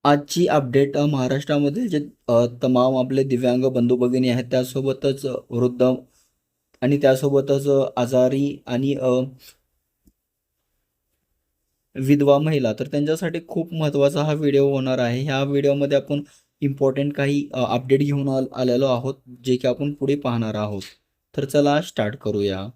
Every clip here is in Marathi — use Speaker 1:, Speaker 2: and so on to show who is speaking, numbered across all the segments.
Speaker 1: आजची अपडेट महाराष्ट्रामधील जे तमाम आपले दिव्यांग बंधू भगिनी आहेत त्यासोबतच वृद्ध आणि त्यासोबतच आजारी आणि विधवा महिला तर त्यांच्यासाठी खूप महत्त्वाचा हा व्हिडिओ होणार आहे. ह्या व्हिडिओमध्ये आपण इम्पॉर्टंट काही अपडेट घेऊन आलेलो आहोत जे की आपण पुढे पाहणार आहोत. तर चला स्टार्ट करूया.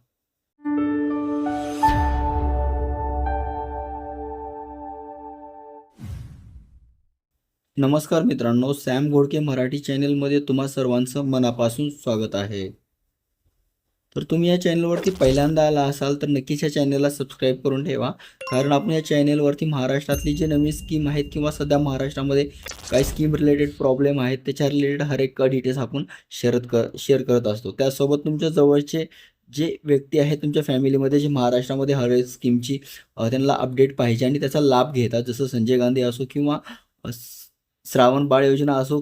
Speaker 1: नमस्कार मित्रांनो, सॅम घोडके मराठी चॅनलमध्ये तुम्हा सर्वांचं मनापासून स्वागत आहे. तर तुम्ही या चॅनलवरती पहिल्यांदा आला असाल तर नक्कीच या चॅनलला सबस्क्राईब करून ठेवा. कारण आपण या चॅनलवरती महाराष्ट्रातली जी नवीन स्कीम आहेत किंवा सध्या महाराष्ट्रामध्ये काही स्कीम रिलेटेड प्रॉब्लेम आहेत त्याच्या रिलेटेड हर एक डिटेल्स आपण शेअर करत असतो. त्यासोबत तुमच्या जवळचे जे व्यक्ती आहेत तुमच्या फॅमिलीमध्ये जे महाराष्ट्रामध्ये हर एक स्कीमची त्यांना अपडेट पाहिजे आणि त्याचा लाभ घेतात, जसं संजय गांधी असो किंवा श्रावण बाळ योजना असो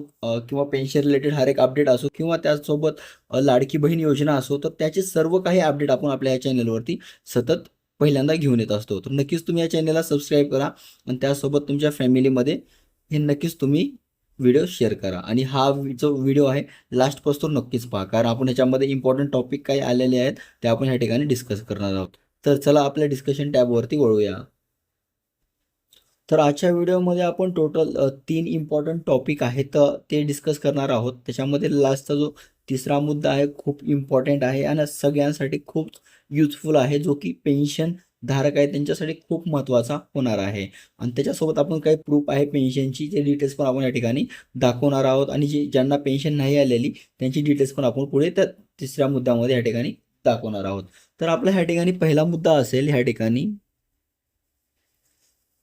Speaker 1: किंवा पेन्शन रिलेटेड हर एक अपडेट असो किंवा त्याचसोबत लाडकी बहीण योजना असो, तर त्याचे सर्व काही अपडेट आपण आपल्या या चॅनलवरती सतत पहिल्यांदा घेऊन येत असतो. तर नक्कीच तुम्ही या चॅनलला सबस्क्राईब करा आणि त्यासोबत तुमच्या फॅमिलीमध्ये हे नक्कीच तुम्ही व्हिडिओ शेअर करा आणि हा जो व्हिडिओ आहे लास्टपासून नक्कीच पहा, कारण आपण याच्यामध्ये इम्पॉर्टंट टॉपिक काही आलेले आहेत ते आपण ह्या ठिकाणी डिस्कस करणार आहोत. तर चला आपल्या डिस्कशन टॅबवरती वळूया. तर आजच्या व्हिडिओमध्ये आपण टोटल 3 इम्पॉर्टंट टॉपिक आहेत ते डिस्कस करणार आहोत. त्याच्यामध्ये लास्टचा जो तिसरा मुद्दा आहे खूप इम्पॉर्टंट आहे आणि सगळ्यांसाठी खूप युजफुल आहे, जो की पेन्शन धारक आहे त्यांच्यासाठी खूप महत्त्वाचा होणार आहे. आणि त्याच्यासोबत आपण काही प्रूफ आहे पेन्शनची, जे डिटेल्स पण आपण या ठिकाणी दाखवणार आहोत आणि ज्यांना पेन्शन नाही आलेली त्यांची डिटेल्स पण आपण पुढे त्या तिसऱ्या मुद्द्यामध्ये या ठिकाणी दाखवणार आहोत. तर आपला ह्या ठिकाणी पहिला मुद्दा असेल ह्या ठिकाणी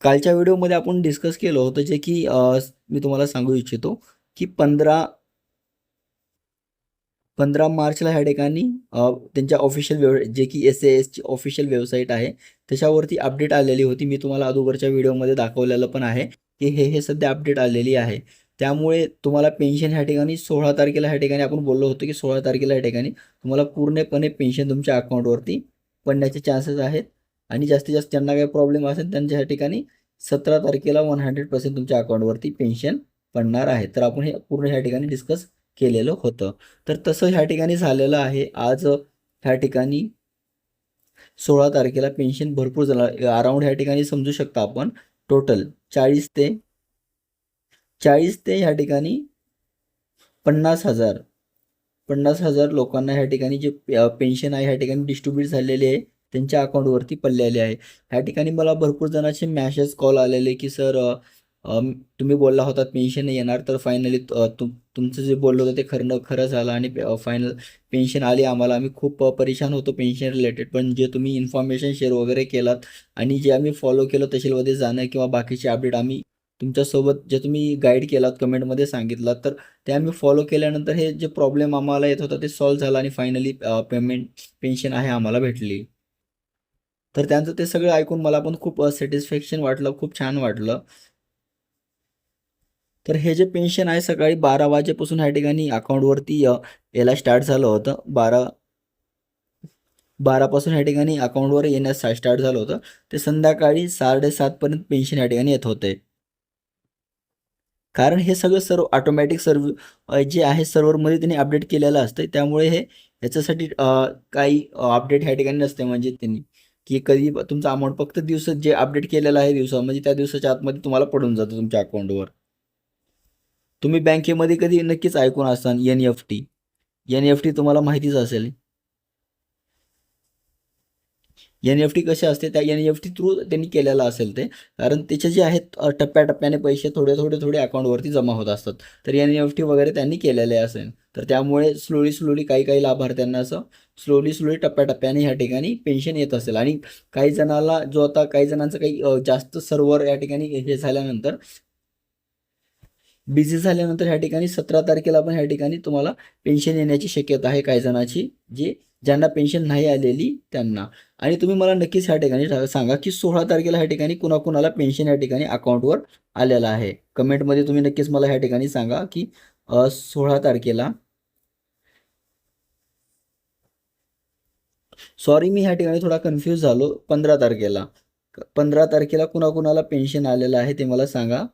Speaker 1: कालच्या व्हिडिओमध्ये आपण डिस्कस केलं होतं, जे की मी तुम्हाला सांगू इच्छितो की 15 मार्चला ह्या ठिकाणी त्यांच्या ऑफिशियल जे की SAS ची ऑफिशियल वेबसाईट आहे त्याच्यावरती अपडेट आलेली होती. मी तुम्हाला अगोदरच्या व्हिडिओमध्ये दाखवलेलं पण आहे की हे सध्या अपडेट आलेली आहे. त्यामुळे तुम्हाला पेन्शन ह्या ठिकाणी 16 तारखेला ह्या ठिकाणी आपण बोललो होतो की 16 तारखेला ह्या ठिकाणी तुम्हाला पूर्णपणे पेन्शन तुमच्या अकाउंटवरती पडण्याचे चान्सेस आहेत आणि जास्तीत जास्त ज्यांना काही प्रॉब्लेम असेल त्यांच्या ह्या ठिकाणी 17 तारखेला 100% तुमच्या अकाउंटवरती पेन्शन पडणार आहे. तर आपण हे पूर्ण ह्या ठिकाणी डिस्कस केलेलं होतं. तर तसं ह्या ठिकाणी झालेलं आहे. आज ह्या ठिकाणी 16 तारखेला पेन्शन भरपूर झालं अराउंड ह्या ठिकाणी समजू शकता आपण टोटल 40 ते 40 ते ह्या ठिकाणी 50,000 50,000 लोकांना ह्या ठिकाणी जे पेन्शन आहे ह्या ठिकाणी डिस्ट्रीब्यूट झालेले आहे त्यांच्या अकाउंटवरती पडलेले आहे. ह्या ठिकाणी मला भरपूर जणांचे मॅसेज कॉल आलेले की सर तुम्ही बोलला होतात पेन्शन नाही येणार, तर फायनली तुमचं जे बोललं होतं ते खरं झालं आणि फायनल पेन्शन आली आम्हाला. आम्ही खूप परेशान होतो पेन्शन रिलेटेड, पण जे तुम्ही इन्फॉर्मेशन शेअर वगैरे केलात आणि जे आम्ही फॉलो केलं तहसीलमध्ये जाणं किंवा बाकीचे अपडेट आम्ही तुमच्यासोबत जे तुम्ही गाईड केलात कमेंटमध्ये सांगितलात, तर ते आम्ही फॉलो केल्यानंतर हे जे प्रॉब्लेम आम्हाला येत होता ते सॉल्व्ह झाला आणि फायनली पेन्शन आहे आम्हाला भेटली. तर त्यांचं ते सगळं ऐकून मला पण खूप सॅटिस्फॅक्शन वाटलं, खूप छान वाटलं. तर हे जे पेन्शन आहे सकाळी 12 वाजेपासून ह्या ठिकाणी अकाउंटवरती यायला स्टार्ट झालं होतं. 12 पासून ह्या ठिकाणी अकाउंटवर येण्यास स्टार्ट झालं होतं. ते संध्याकाळी 7:30 पर्यंत पेन्शन या ठिकाणी येत होते. कारण हे सगळं सर्व ऑटोमॅटिक जे आहे सर्व्हरमध्ये त्यांनी अपडेट केलेलं असतं. त्यामुळे हे याच्यासाठी काही अपडेट ह्या ठिकाणी नसते, म्हणजे त्यांनी की कधी तुमचा अमाउंट फक्त दिवसात जे अपडेट केलेलं आहे म्हणजे त्या दिवसाच्या आतमध्ये तुम्हाला पडून जातं तुमच्या अकाउंटवर. तुम्ही बँकेमध्ये कधी नक्कीच ऐकून असाल NEFT. NEFT तुम्हाला माहितीच असेल. NEFT कसे असते, त्या NEFT थ्रू त्यांनी केलेलं असेल ते, कारण त्याचे जे आहेत टप्प्याटप्प्याने पैसे थोडे अकाउंटवरती जमा होत असतात. तर NEFT वगैरे त्यांनी केलेले असेल, तर त्यामुळे स्लोली काही लाभार्थ्यांना असं स्लोली टप्प्याटप्प्याने ह्या ठिकाणी पेन्शन येत असेल. आणि काही जणाला जो आता काही जणांचं काही जास्त सर्व्हर या ठिकाणी हे झाल्यानंतर बिझी झाल्यानंतर ह्या ठिकाणी 17 तारखेला पण ह्या ठिकाणी तुम्हाला पेन्शन येण्याची शक्यता आहे काही जणांची, ज्यांना पेन्शन नाही आलेली त्यांना. आणि तुम्ही मला नक्कीच ह्या ठिकाणी सांगा की 16 तारखेला ह्या ठिकाणी कुणाकुणाला पेन्शन ह्या ठिकाणी अकाउंटवर आलेलं आहे. कमेंटमध्ये तुम्ही नक्कीच मला ह्या ठिकाणी सांगा की 16 तारखेला, सॉरी मी ह्या ठिकाणी थोडा कन्फ्यूज झालो, 15 तारखेला कुणाकुणाला पेन्शन आलेलं आहे ते मला सांगा.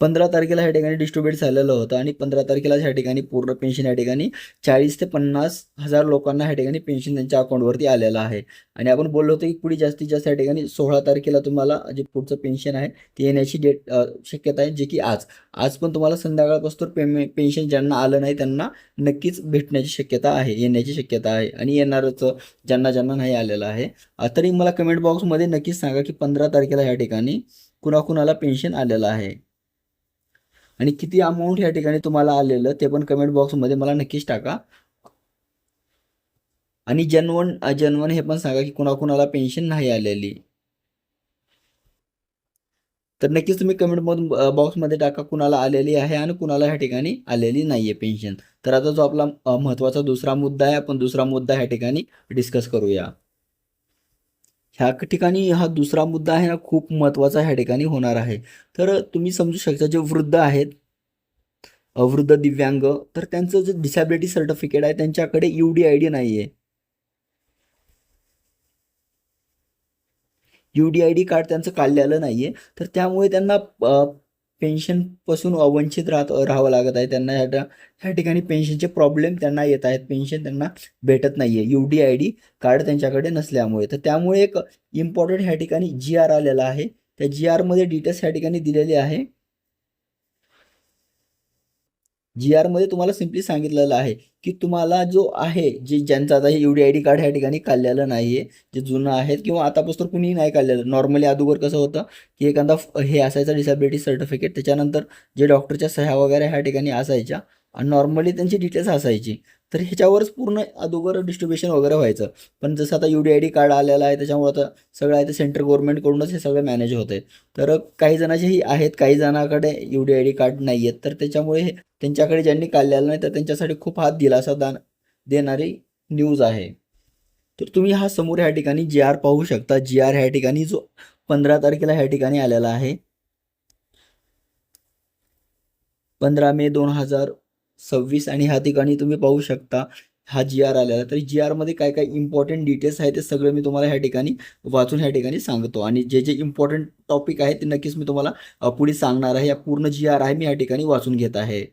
Speaker 1: 15 तारखेला ह्या ठिकाणी डिस्ट्रीब्यूट झालेलं होतं आणि 15 तारखेला ह्या ठिकाणी पूर्ण पेन्शन ह्या ठिकाणी 40 ते 50 हजार लोकांना ह्या ठिकाणी पेन्शन त्यांच्या अकाउंटवरती आलेलं आहे. आणि आपण बोललो होतो की पुढे जास्तीत जास्त ह्या ठिकाणी 16 तारखेला तुम्हाला जे पुढचं पेन्शन आहे ते येण्याची शक्यता आहे, जे की आज पण तुम्हाला संध्याकाळपासून पेन्शन ज्यांना आलं नाही त्यांना नक्कीच भेटण्याची शक्यता आहे, येण्याची शक्यता आहे आणि येणारच ज्यांना ज्यांना नाही आलेलं आहे. तरी मला कमेंट बॉक्समध्ये नक्कीच सांगा की 15 तारखेला ह्या ठिकाणी कुणाकुणाला पेन्शन आलेलं आहे आणि किती अमाऊंट या ठिकाणी तुम्हाला आलेलं ते पण कमेंट बॉक्समध्ये मला नक्कीच टाका. आणि जनवन हे पण सांगा की कुणाकुणाला पेन्शन नाही आलेली. तर नक्कीच तुम्ही कमेंट बॉक्समध्ये टाका कुणाला आलेली आहे आणि कुणाला ह्या ठिकाणी आलेली नाहीये पेन्शन. तर आता जो आपला महत्त्वाचा दुसरा मुद्दा आहे, आपण दुसरा मुद्दा ह्या ठिकाणी डिस्कस करूया. ह्या ठिकाणी हा दुसरा मुद्दा आहे ना, खूप महत्त्वाचा ह्या ठिकाणी होणार आहे. तर तुम्ही समजू शकता जे वृद्ध आहेत, वृद्ध दिव्यांग, तर त्यांचं जे डिसॅबिलिटी सर्टिफिकेट आहे त्यांच्याकडे UDID नाहीये. UDID कार्ड त्यांचं काढलेलं नाहीये. तर त्यामुळे त्यांना पेन्शनपासून वंचित राहावं लागत आहे. त्यांना ह्या ठिकाणी पेन्शनचे प्रॉब्लेम त्यांना येत आहेत. पेन्शन त्यांना भेटत नाहीये UDID कार्ड त्यांच्याकडे नसल्यामुळे. तर त्यामुळे एक इम्पॉर्टंट ह्या ठिकाणी GR आलेला आहे. त्या GRमध्ये डिटेल्स ह्या ठिकाणी दिलेले आहे. GRमध्ये तुम्हाला सिम्पली सांगितलेलं आहे की तुम्हाला जो आहे ज्यांचं आता हे UDID कार्ड ह्या ठिकाणी काढलेलं नाहीये, जे जुनं आहेत किंवा आतापासून कुणीही नाही काढलेलं. नॉर्मली अगोदर कसं होतं की एखादा हे असायचं डिसॅबिलिटी सर्टिफिकेट, त्याच्यानंतर जे डॉक्टरच्या सह्या वगैरे ह्या ठिकाणी असायच्या आणि नॉर्मली त्यांची डिटेल्स असायची. तर ह्याच्यावरच पूर्ण अगोदर डिस्ट्रीब्युशन वगैरे व्हायचं. पण जसं आता UDID कार्ड आलेलं आहे त्याच्यामुळे आता सगळं आहे ते सेंट्रल गव्हर्नमेंटकडूनच हे सगळं मॅनेज होत आहे. तर काही जणांचेही आहेत, काही जणांकडे UDID कार्ड नाही आहेत. तर त्याच्यामुळे त्यांच्याकडे ज्यांनी काढलेलं नाही तर त्यांच्यासाठी खूप हा दिलासा देणारी न्यूज आहे. तर तुम्ही हा समोर ह्या ठिकाणी GR पाहू शकता. GR ह्या ठिकाणी जो 15 तारखेला ह्या ठिकाणी आलेला आहे, 15 मे 2026 आणि ह्या ठिकाणी तुम्ही पाहू शकता हा GR आलेला. तर GR मध्ये काय काय इम्पॉर्टंट डिटेल्स आहे ते सगळं मी तुम्हाला ह्या ठिकाणी वाचून ह्या ठिकाणी सांगतो आणि जे जे इम्पॉर्टंट टॉपिक आहे ते नक्कीच मी तुम्हाला पुढे सांगणार आहे. या पूर्ण GR आहे मी ह्या ठिकाणी वाचून घेत आहे.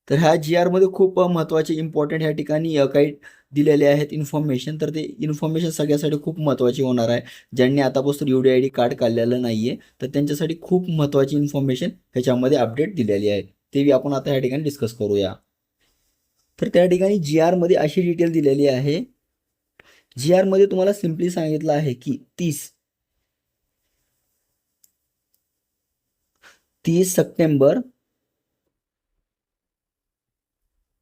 Speaker 1: तर ह्या GRमध्ये खूप महत्त्वाचे इम्पॉर्टंट ह्या ठिकाणी काही दिलेले आहेत इन्फॉर्मेशन. तर ते इन्फॉर्मेशन सगळ्यासाठी खूप महत्त्वाची होणार आहे. ज्यांनी आतापासून UDID कार्ड काढलेलं नाहीये तर त्यांच्यासाठी खूप महत्त्वाची इन्फॉर्मेशन ह्याच्यामध्ये अपडेट दिलेली आहे. ते आपण आता ह्या ठिकाणी डिस्कस करूया. तर त्या ठिकाणी GRमध्ये अशी डिटेल दिलेली आहे. GRमध्ये तुम्हाला सिम्पली सांगितलं आहे की 30 सप्टेंबर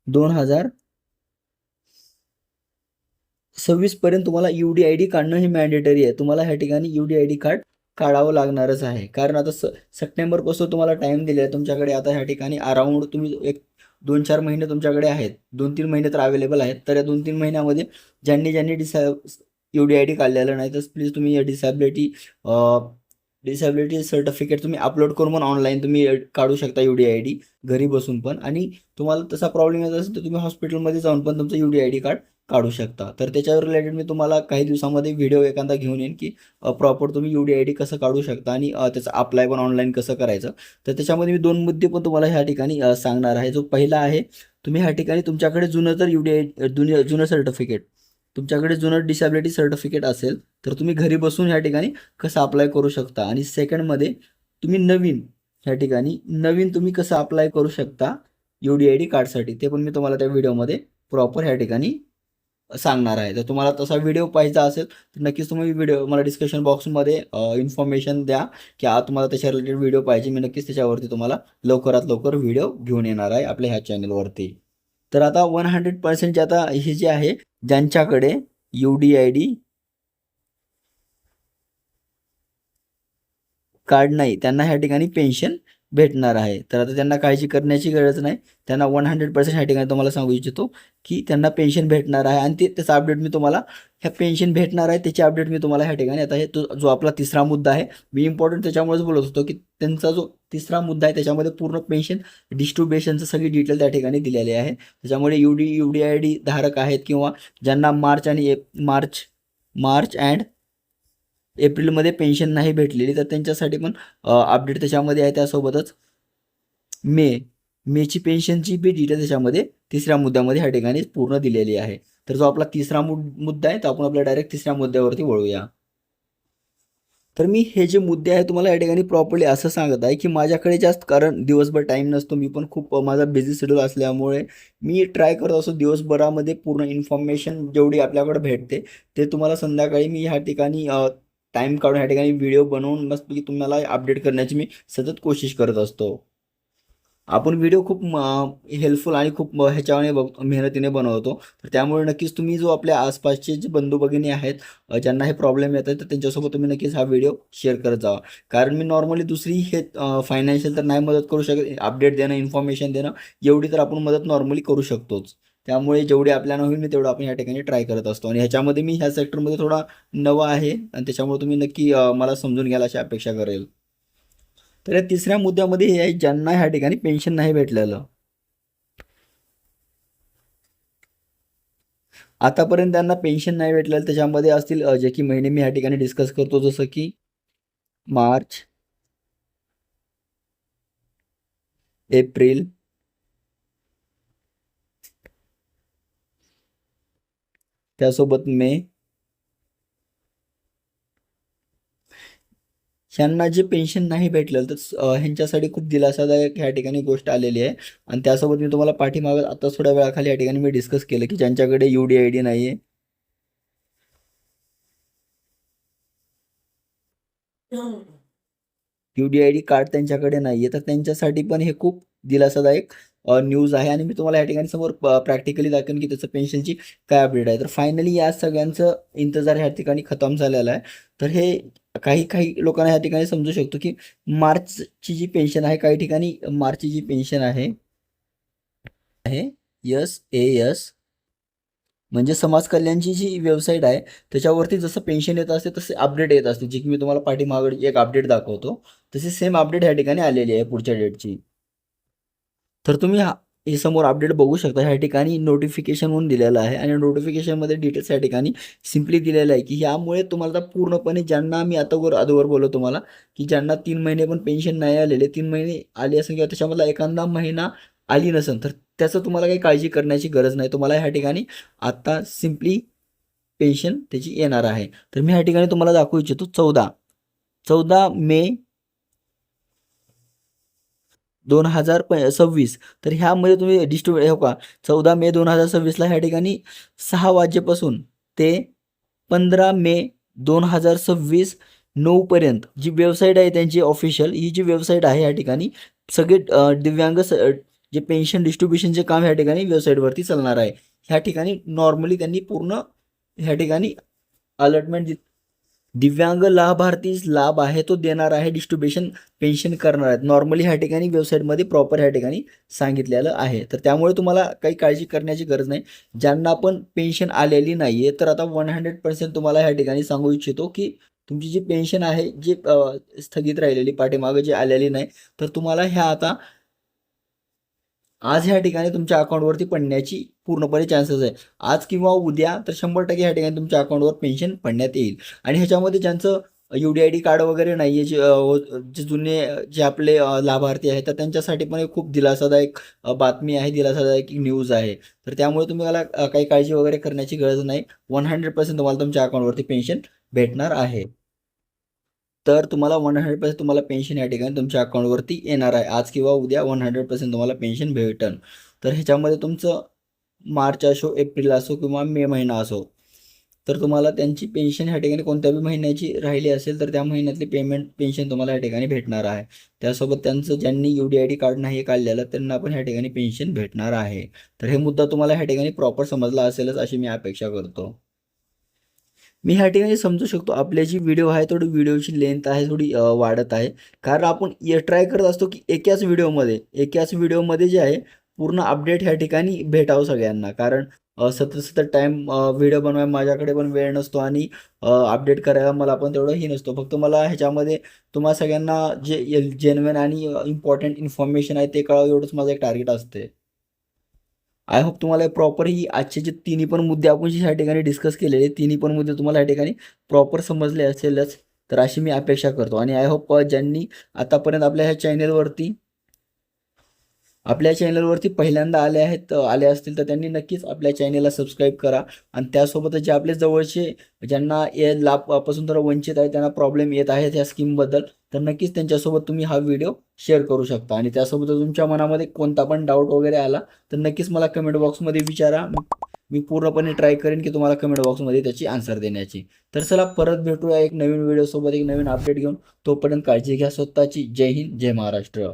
Speaker 1: 2026 पर्यंत तुम्हाला UDID काढणं हे मॅन्डेटरी आहे. तुम्हाला ह्या ठिकाणी UDID कार्ड काढावं लागणारच आहे. कारण आता सप्टेंबरपासून तुम्हाला टाईम दिला आहे तुमच्याकडे. आता ह्या ठिकाणी अराउंड तुम्ही एक 2-4 महिने तुमच्याकडे आहेत. 2-3 महिने तर अवेलेबल आहेत. तर या 2-3 महिन्यामध्ये ज्यांनी UDID काढलेलं नाही तर प्लीज तुम्ही या डिसॅबिलिटी सर्टिफिकेट तुम्ही अपलोड करून पण ऑनलाईन तुम्ही काढू शकता UDID घरी बसून पण. आणि तुम्हाला तसा प्रॉब्लेम येत असेल तर तुम्ही हॉस्पिटलमध्ये जाऊन पण तुमचं UDID कार्ड काढू शकता. तर त्याच्यावर रिलेटेड मी तुम्हाला काही दिवसामध्ये व्हिडिओ एखादा घेऊन येईन की प्रॉपर तुम्ही UDID कसं काढू शकता आणि त्याचं अप्लाय पण ऑनलाईन कसं करायचं. तर त्याच्यामध्ये मी 2 मुद्दे पण तुम्हाला ह्या ठिकाणी सांगणार आहे. जो पहिला आहे, तुम्ही ह्या ठिकाणी तुमच्याकडे जुनं जर जुनं सर्टिफिकेट, तुमच्याकडे जुनं डिसॅबिलिटी सर्टिफिकेट असेल तर तुम्ही घरी बसून ह्या ठिकाणी कसं अप्लाय करू शकता. आणि सेकंडमध्ये तुम्ही ह्या ठिकाणी नवीन तुम्ही कसं अप्लाय करू शकता UDID कार्डसाठी, ते पण मी तुम्हाला त्या व्हिडिओमध्ये प्रॉपर ह्या ठिकाणी सांगणार आहे. तर तुम्हाला तसा व्हिडिओ पाहिजे असेल तर नक्कीच तुम्ही व्हिडिओ मला डिस्क्रिप्शन बॉक्समध्ये इन्फॉर्मेशन द्या की तुम्हाला त्याच्या रिलेटेड व्हिडिओ पाहिजे. मी नक्कीच त्याच्यावरती तुम्हाला लवकरात लवकर व्हिडिओ घेऊन येणार आहे आपल्या ह्या चॅनलवरती. तर आता 100% आता हे जे आहे ज्यांच्याकडे UDID कार्ड नाही त्यांना ह्या ठिकाणी पेन्शन भेटणार आहे. तर आता त्यांना काळजी करण्याची गरज नाही. त्यांना 100% ह्या ठिकाणी तुम्हाला सांगू इच्छितो की त्यांना पेन्शन भेटणार आहे. आणि त्याचा अपडेट मी तुम्हाला ह्या पेन्शन भेटणार आहे त्याची अपडेट मी तुम्हाला ह्या ठिकाणी आता जो आपला तिसरा मुद्दा आहे, मी इम्पॉर्टंट त्याच्यामुळेच बोलत होतो की त्यांचा जो तिसरा मुद्दा आहे त्याच्यामध्ये पूर्ण पेन्शन डिस्ट्रीब्युशनचं सगळी डिटेल त्या ठिकाणी दिलेली आहे. त्याच्यामुळे UDID धारक आहेत किंवा ज्यांना मार्च अँड एप्रिलमध्ये पेन्शन नाही भेटलेली तर त्यांच्यासाठी पण अपडेट त्याच्यामध्ये आहे. त्यासोबतच मे मेची पेन्शनची बी डिटेल त्याच्यामध्ये तिसऱ्या मुद्द्यामध्ये ह्या ठिकाणी पूर्ण दिलेली आहे. तर जो आपला तिसरा मुद्दा आहे, तर आपण आपल्या डायरेक्ट तिसऱ्या मुद्द्यावरती वळूया. तर मी हे जे मुद्दे आहे तुम्हाला या ठिकाणी प्रॉपरली असं सांगत आहे की माझ्याकडे जास्त, कारण दिवसभर टाईम नसतो, मी पण खूप माझा बिझी शेड्यूल असल्यामुळे मी ट्राय करत असतो दिवसभरामध्ये पूर्ण इन्फॉर्मेशन जेवढी आपल्याकडे भेटते ते तुम्हाला संध्याकाळी मी ह्या ठिकाणी टाईम काढून ह्या ठिकाणी व्हिडिओ बनवून मस्त की तुम्हाला अपडेट करण्याची मी सतत कोशिश करत असतो. आपण व्हिडिओ खूप हेल्पफुल आणि खूप ह्याच्याने मेहनतीने बनवतो. तर त्यामुळे नक्कीच तुम्ही जो आपल्या आसपासचे जे बंधू भगिनी आहेत ज्यांना हे प्रॉब्लेम येत आहेत तर त्यांच्यासोबत तुम्ही नक्कीच हा व्हिडिओ शेअर करत जावा. कारण मी नॉर्मली दुसरी हे फायनान्शियल तर नाही मदत करू शकत, अपडेट देणं, इन्फॉर्मेशन देणं एवढी तर आपण मदत नॉर्मली करू शकतोच. त्यामुळे जेवढी आपल्याला होईल मी तेवढं आपण या ठिकाणी ट्राय करत असतो आणि ह्याच्यामध्ये मी ह्या सेक्टरमध्ये थोडा नवा आहे आणि त्याच्यामुळे तुम्ही नक्की मला समजून घ्याल अशी अपेक्षा करेल. तर या तिसऱ्या मुद्द्यामध्ये हे आहे ज्यांना ह्या ठिकाणी पेन्शन नाही भेटलेलं. आतापर्यंत त्यांना पेन्शन नाही भेटलेलं त्याच्यामध्ये असतील जे की महिने मी ह्या ठिकाणी डिस्कस करतो, जसं की मार्च, एप्रिल, त्यासोबत मे. ह्यांना जे पेन्शन नाही भेटलेलं तर ह्यांच्यासाठी खूप दिलासादायक ह्या ठिकाणी गोष्ट आलेली आहे. आणि त्यासोबत मी तुम्हाला पाठीमागं आता थोड्या वेळाखाली या ठिकाणी मी डिस्कस केलं की ज्यांच्याकडे UDID नाही आहे, UDID कार्ड त्यांच्याकडे नाही आहे, तर त्यांच्यासाठी पण हे खूप दिलासादायक न्यूज आहे. आणि मी तुम्हाला या ठिकाणी समोर प्रॅक्टिकली दाखवेन की त्याचं पेन्शनची काय अपडेट आहे. तर फायनली या सगळ्यांचं इंतजार ह्या ठिकाणी खतम झालेला आहे. तर हे काही काही लोकांना ह्या ठिकाणी समजू शकतो की मार्चची जी पेन्शन आहे, काही ठिकाणी मार्चची जी पेन्शन आहे आहे SAS म्हणजे समाज कल्याणची जी वेबसाईट आहे त्याच्यावरती जसं पेन्शन येत असते तसे अपडेट येत असते, जी की मी तुम्हाला पाठीमागं एक अपडेट दाखवतो. तशी सेम अपडेट ह्या ठिकाणी आलेली आहे पुढच्या डेटची. तर तुम्ही हे समोर अपडेट बघू शकता. ह्या ठिकाणी नोटिफिकेशन म्हणून दिलेलं आहे आणि नोटिफिकेशनमध्ये डिटेल्स या ठिकाणी सिम्पली दिलेलं आहे की यामुळे तुम्हाला पूर्णपणे, ज्यांना मी आता अगोदर बोललो तुम्हाला की ज्यांना 3 महिने पण पेन्शन नाही आलेले, 3 महिने आली असेल किंवा त्याच्यामधला एखादा महिना आली नसेल तर त्याचं तुम्हाला काही काळजी करण्याची गरज नाही. तुम्हाला ह्या ठिकाणी आता सिम्पली पेन्शन त्याची येणार आहे. तर मी ह्या ठिकाणी तुम्हाला दाखवू इच्छितो 14 मे 2026. तर ह्यामध्ये तुम्ही हो का, 14 मे 2026ला ह्या ठिकाणी 6 वाजेपासून ते 15 मे 2026 9 पर्यंत जी वेबसाईट आहे त्यांची ऑफिशियल, ही जी वेबसाईट आहे ह्या ठिकाणी सगळे दिव्यांग जे पेन्शन डिस्ट्रीब्युशनचे काम ह्या ठिकाणी वेबसाईटवरती चालणार आहे. ह्या ठिकाणी नॉर्मली त्यांनी पूर्ण ह्या ठिकाणी अलॉटमेंट दिव्यांग लाभार्थीस लाभ आहे तो देणार आहे, डिस्ट्रीब्युशन पेन्शन करणार आहेत. नॉर्मली ह्या ठिकाणी वेबसाईटमध्ये प्रॉपर ह्या ठिकाणी सांगितलेलं आहे. तर त्यामुळे तुम्हाला काही काळजी करण्याची गरज नाही. ज्यांना पण पेन्शन आलेली नाही आहे तर आता 100% तुम्हाला ह्या ठिकाणी सांगू इच्छितो की तुमची जी पेन्शन आहे, जी स्थगित राहिलेली पाठीमागं जी आलेली नाही, तर तुम्हाला ह्या आता आज ह्या ठिकाणी तुमच्या अकाउंटवरती पडण्याची पूर्णपणे चान्सेस आहे. आज किंवा उद्या तर 100% ह्या ठिकाणी तुमच्या अकाउंटवर पेन्शन पडण्यात येईल. आणि ह्याच्यामध्ये ज्यांचं UDID कार्ड वगैरे नाही आहे, जे जुने जे आपले लाभार्थी आहेत तर त्यांच्यासाठी पण एक खूप दिलासादायक बातमी आहे, दिलासादायक न्यूज आहे. तर त्यामुळे तुम्हाला काही काळजी वगैरे करण्याची गरज नाही. 100% तुम्हाला तुमच्या अकाउंटवरती पेन्शन भेटणार आहे. तर तुम्हाला 100% तुम्हाला पेन्शन या ठिकाणी तुमच्या अकाउंटवरती येणार आहे. आज किंवा उद्या 100% तुम्हाला पेन्शन भेटेल. तर ह्याच्यामध्ये तुमचं मार्च असो, एप्रिल असो किंवा मे महिना असो, तर तुम्हाला त्यांची पेन्शन ह्या ठिकाणी कोणत्याही महिन्याची राहिली असेल तर त्या महिन्यातली पेन्शन तुम्हाला या ठिकाणी भेटणार आहे. त्यासोबत त्यांचं ज्यांनी UDID कार्ड नाही काढलेलं त्यांना पण ह्या ठिकाणी पेन्शन भेटणार आहे. तर हे मुद्दा तुम्हाला ह्या ठिकाणी प्रॉपर समजला असेलच अशी मी अपेक्षा करतो. मी ह्या ठिकाणी समजू शकतो आपली जी व्हिडिओ आहे थोडी व्हिडिओची लेंथ आहे थोडी वाढत आहे. कारण आपण ट्राय करत असतो की एकाच व्हिडिओमध्ये जे आहे पूर्ण अपडेट ह्या ठिकाणी भेटावं सगळ्यांना. कारण सतत सतत टाईम व्हिडिओ बनवायला माझ्याकडे पण वेळ नसतो आणि अपडेट करायला मला पण तेवढंही नसतो. फक्त मला ह्याच्यामध्ये तुम्हा सगळ्यांना जे जेन्युइन आणि इम्पॉर्टंट इन्फॉर्मेशन आहे ते कळावं एवढंच माझं एक टार्गेट असते. आय होप तुम्हाला प्रॉपर ही आजचे जे तिन्ही पण मुद्दे आपण जे ह्या ठिकाणी डिस्कस केलेले तिन्ही पण मुद्दे तुम्हाला या ठिकाणी प्रॉपर समजले असेलच, तर अशी मी अपेक्षा करतो. आणि आय होप ज्यांनी आतापर्यंत आपल्या चॅनलवरती पहिल्यांदा आले असतील तर त्यांनी नक्कीच आपल्या चॅनलला सबस्क्राईब करा. आणि त्यासोबतच जे आपले जवळचे ज्यांना या लाभापासून थोडं वंचित आहे, त्यांना प्रॉब्लेम येत आहेत या स्कीमबद्दल, तर नक्कीच त्यांच्यासोबत तुम्ही हा व्हिडिओ शेअर करू शकता. आणि त्यासोबतच तुमच्या मनामध्ये कोणता पण डाऊट वगैरे आला तर नक्कीच मला कमेंट बॉक्समध्ये विचारा. मी पूर्णपणे ट्राय करेन की तुम्हाला कमेंट बॉक्समध्ये त्याची आन्सर देण्याची. तर चला परत भेटूया एक नवीन व्हिडिओसोबत, एक नवीन अपडेट घेऊन. तोपर्यंत काळजी घ्या स्वतःची. जय हिंद, जय महाराष्ट्र.